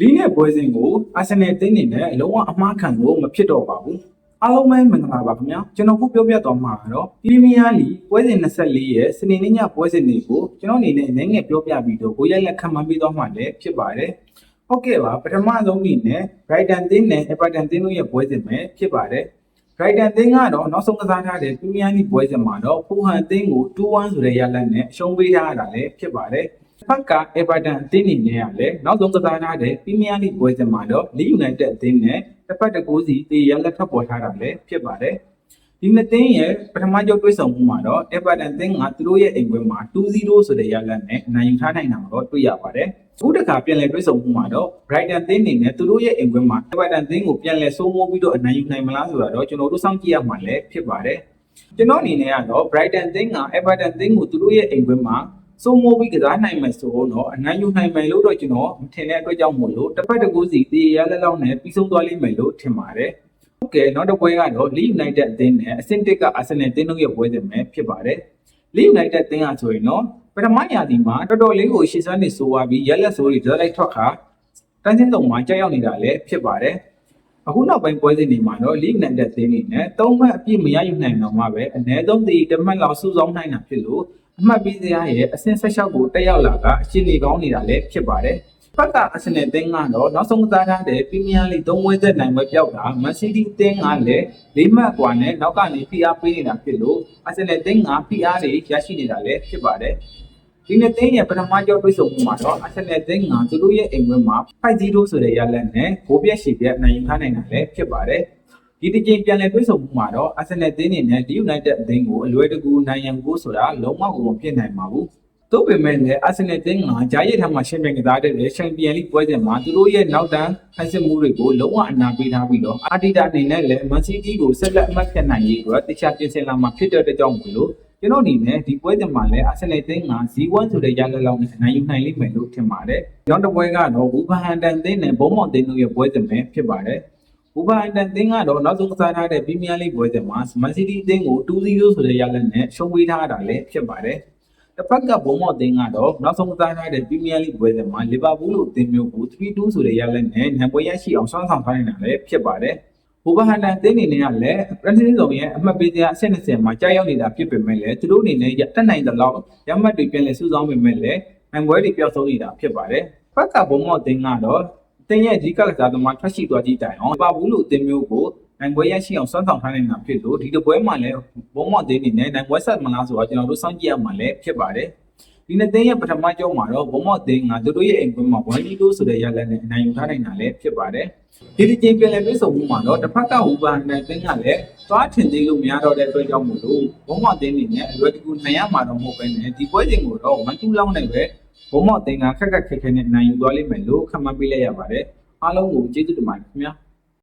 လီနဲ့ပွဲစဉ်ကိုအာဆင်နယ်တင်းနေနဲ့လုံးဝအမှားခံလို့မဖြစ်တော့ပါဘူးအားလုံးပဲမင်္ဂလာပါခင်ဗျာကျွန်တော်ခုပြောပြသွားမှာကတော့ပရီးမီးယားလီပွဲစဉ်24ရဲ့စနေနေ့ညပွဲစဉ်တွေကိုကျွန်တော်အနေနဲ့အနေငယ်ပြောပြပြီးတော့ကိုရိုက်လက်ခံမှန်းပေးသွားမှာလည်းဖြစ်ပါတယ်ဟုတ်ကဲ့ပါပထမဆုံးအနေနဲ့ Brighton တင်းနဲ့ Everton တင်းတို့ရဲ့ပွဲစဉ်ပဲဖြစ်ပါတယ် Brighton တင်းကတော့နောက်ဆုံးကစားထားတဲ့ပရီးမီးယားလီပွဲစဉ်မှာတော့ဖူဟန်တင်းကို 2-1 ဆိုတဲ့ရလဒ်နဲ့ရှုံးပေးထားတာလည်းဖြစ်ပါတယ်ဖက်က Everton အသင်းနေနဲ့ကလည်းနောက်ဆုံးကစားထားတဲ့ Premier League ပွဲစဉ်မှာတော့ Leeds United အသင်းနဲ့တစ်ဖက်တစ်ကိုးစီတေးရလက်ထပ်ပေါ်ထားတာလည်းဖြစ်ပါတယ်။ဒီနှစ်သင်းရဲ့ပထမကြောတွေ့ဆုံမှုမှာတော့ Everton အသင်းကသူတို့ရဲ့အိမ်ကွင်းမှာ 2-0 ဆိုတဲ့ရလဒ်နဲ့အနိုင်ယူထားနိုင်တာကိုတွေ့ရပါတယ်။အခုတစ်ခါပြန်လည်တွေ့ဆုံမှုမှာတော့ Brighton အသင်းနေနဲ့သူတို့ရဲ့အိမ်ကွင်းမှာ Everton အသင်းကိုပြန်လည်စိုးမိုးပြီးတော့အနိုင်ယူနိုင်မလားဆိုတာတော့ကျွန်တော်တို့စောင့်ကြည့်ရမှာလည်းဖြစ်ပါတယ်။ကျွန်တော်အနေနဲ့ကတော့ Brighton အသင်းက Everton အသင်းကိုသူတို့ရဲ့အိမ်ကွင်းမှာစိုးမိုးပြီးကစားနိုင်မယ်ဆိုတော့အနိုင်ယူနိုင်မယ်လို့တော့ကျွန်တော်မထင်တဲ့အတွက်ကြောင့်မို့လို့တစ်ဖက်တစ်ကူစီတေးရလက်လောက်နဲ့ပြီးဆုံးသွားလိမ့်မယ်လို့ထင်ပါတယ်။ဟုတ်ကဲ့နောက်တစ်ပွဲကတော့ Leeds United အသင်းနဲ့အဆင့်1က Arsenal အသင်းတို့ရဲ့ပွဲစဉ်ပဲဖြစ်ပါတယ်။ Leeds United အသင်းကဆိုရင်တော့ပထမရာသီမှာတော်တော်လေးကိုရှေ့စွမ်းနေဆိုးသွားပြီးရလက်ဆိုးတွေဒလိုက်ထွက်ခါတန်းချင်းတုံမှာကြောက်ရောက်နေတာလည်းဖြစ်ပါတယ်။အခုနောက်ပိုင်းပွဲစဉ်တွေမှာတော့ Leeds United အသင်းတွေနဲ့3မှတ်အပြည့်မရယူနိုင်တော့မှပဲအနည်းဆုံးဒီတစ်မှတ်လောက်စုဆောင်းနိုင်တာဖြစ်လို့အမှတ်ပေးစရာရဲ့အဆင့်16ကိုတက်ရောက်လာကအရှင်းနေကောင်းနေတာလည်းဖြစ်ပါတယ်။ဖက်ကအာဆင်နယ်အသင်းကတော့နောက်ဆုံးကစားထားတဲ့ပရီးမီးယားလိ3ပွဲသက်နိုင်ပွဲပြောက်တာမန်စီးတီးအသင်းကလည်း4မှတ်กว่าနဲ့နောက်ကနေ PR ပေးနေတာဖြစ်လို့အာဆင်နယ်အသင်းက PR တွေရရှိနေတာလည်းဖြစ်ပါတယ်။ဒီနှစ်သင်းရဲ့ပထမကြောတွေ့ဆုံမှုမှာတော့အာဆင်နယ်အသင်းကသူတို့ရဲ့အိမ်ဝင်းမှာ 5-0 ဆိုတဲ့ရလဒ်နဲ့ဂိုးပြတ်ရှည်ပြတ်နိုင်ယူထားနိုင်တာလည်းဖြစ်ပါတယ်။ဒီတစ်ချိန်ပြန်လည်တွေ့ဆုံမှုမှာတော့အာဆင်နယ်အသင်းနဲ့ Leeds United အသင်းကိုအလွယ်တကူနိုင်ရန်ကိုဆိုတာလုံးဝကိုမဖြစ်နိုင်ပါဘူး။သို့ပေမဲ့လည်းအာဆင်နယ်အသင်းကဂျာရဲ့ထံမှာရှင်းပြကစားတဲ့ချန်ပီယံလိပွဲစဉ်မှာသူတို့ရဲ့နောက်တန်းဖန်ဆင်းမှုတွေကိုလုံးဝအနာပေးထားပြီးတော့အာတီတာအနေနဲ့လည်းမန်စီးတီးကိုဆက်လက်အမှတ်ဖြတ်နိုင်ရေးအတွက်တခြားပြင်ဆင်လာမှာဖြစ်တဲ့ကြောင့်မို့လို့ကျွန်တော်အနေနဲ့ဒီပွဲစဉ်မှာလည်းအာဆင်နယ်အသင်းက 0-1 ဆိုတဲ့ရလဒ်လောက်နဲ့နိုင်ယူနိုင်လိမ့်မယ်လို့ထင်ပါတယ်။နောက်တစ်ပွဲကတော့ဝူဗာဟန်တန်အသင်းနဲ့ဘုံမော်အသင်းတို့ရဲ့ပွဲစဉ်ပဲဖြစ်ပါတယ်။ဝူဗာဟန်တန်အသင်းကတော့နောက်ဆုံးကစားထားတဲ့ပရီးမီးယားလိပွဲစဉ်မှာမန်စီးတီးအသင်းကို 2-0 ဆိုတဲ့ရလဒ်နဲ့ရှုံးပေးထားတာလည်းဖြစ်ပါတယ်။တစ်ဖက်ကဘုံမော်အသင်းကတော့နောက်ဆုံးကစားထားတဲ့ပရီးမီးယားလိပွဲစဉ်မှာလီဗာပူးလိုအသင်းမျိုးကို 3-2 ဆိုတဲ့ရလဒ်နဲ့နိုင်ပွဲရရှိအောင်ဆွမ်းဆောင်ထားနိုင်တာလည်းဖြစ်ပါတယ်။ဝူဗာဟန်တန်အသင်းအနေနဲ့ကလည်းပရန်စီဆောင်ရဲ့အမှတ်ပေးစရာအဆင့်20မှာကြာရောက်နေတာဖြစ်ပေမဲ့လည်းသူတို့အနေနဲ့တက်နိုင်တဲ့လောက်ရမှတ်တွေပြန်လည်စုဆောင်းပေမဲ့လည်းနိုင်ပွဲတွေပျောက်ဆုံးနေတာဖြစ်ပါတယ်။ဖက်ကဘုံမော်အသင်းကတော့အသင်းရဲ့အဓိကကစားသမားထွက်ရှိသွားကြည့်တိုင်အောင်လီဗာပူးလိုအသင်းမျိုးကိုနိုင်ပွဲရရှိအောင်ဆွမ်းဆောင်ထားနိုင်တာဖြစ်လို့ဒီတစ်ပွဲမှာလည်းဘုံမော်အသင်းအနေနဲ့နိုင်ပွဲဆက်မလားဆိုတော့ကျွန်တော်တို့စောင့်ကြည့်ရမှာလည်းဖြစ်ပါတယ်။ဒီနှစ်သင်းရဲ့ပထမကြောမှာတော့ဘုံမော်အသင်းကသူတို့ရဲ့အိမ်ကွင်းမှာ1-2ဆိုတဲ့ရလဒ်နဲ့အနိုင်ယူထားနိုင်တာလည်းဖြစ်ပါတယ်။ဒီတစ်ချိန်ပြန်လည်တွေ့ဆုံမှုမှာတော့တစ်ဖက်ကဝူဗာဟန်တန်အသင်းကလည်းသွားထင်သေးလို့မရတော့တဲ့အတွက်ကြောင့်မို့လို့ဘုံမော်အသင်းအနေနဲ့အလွယ်တကူနိုင်ရမှာတော့မဟုတ်ပဲနဲ့ဒီပွဲစဉ်ကိုတော့1-2လောက်နဲ့ပဲဘုံမော်အသင်းကခက်ခက်ခဲခဲနဲ့နိုင်ယူသွားလိမ့်မယ်လို့ခန့်မှန်းပေးလိုက်ရပါတယ်။အားလုံးကိုကျေးဇူးတင်ပါတယ်ခင်ဗျာ။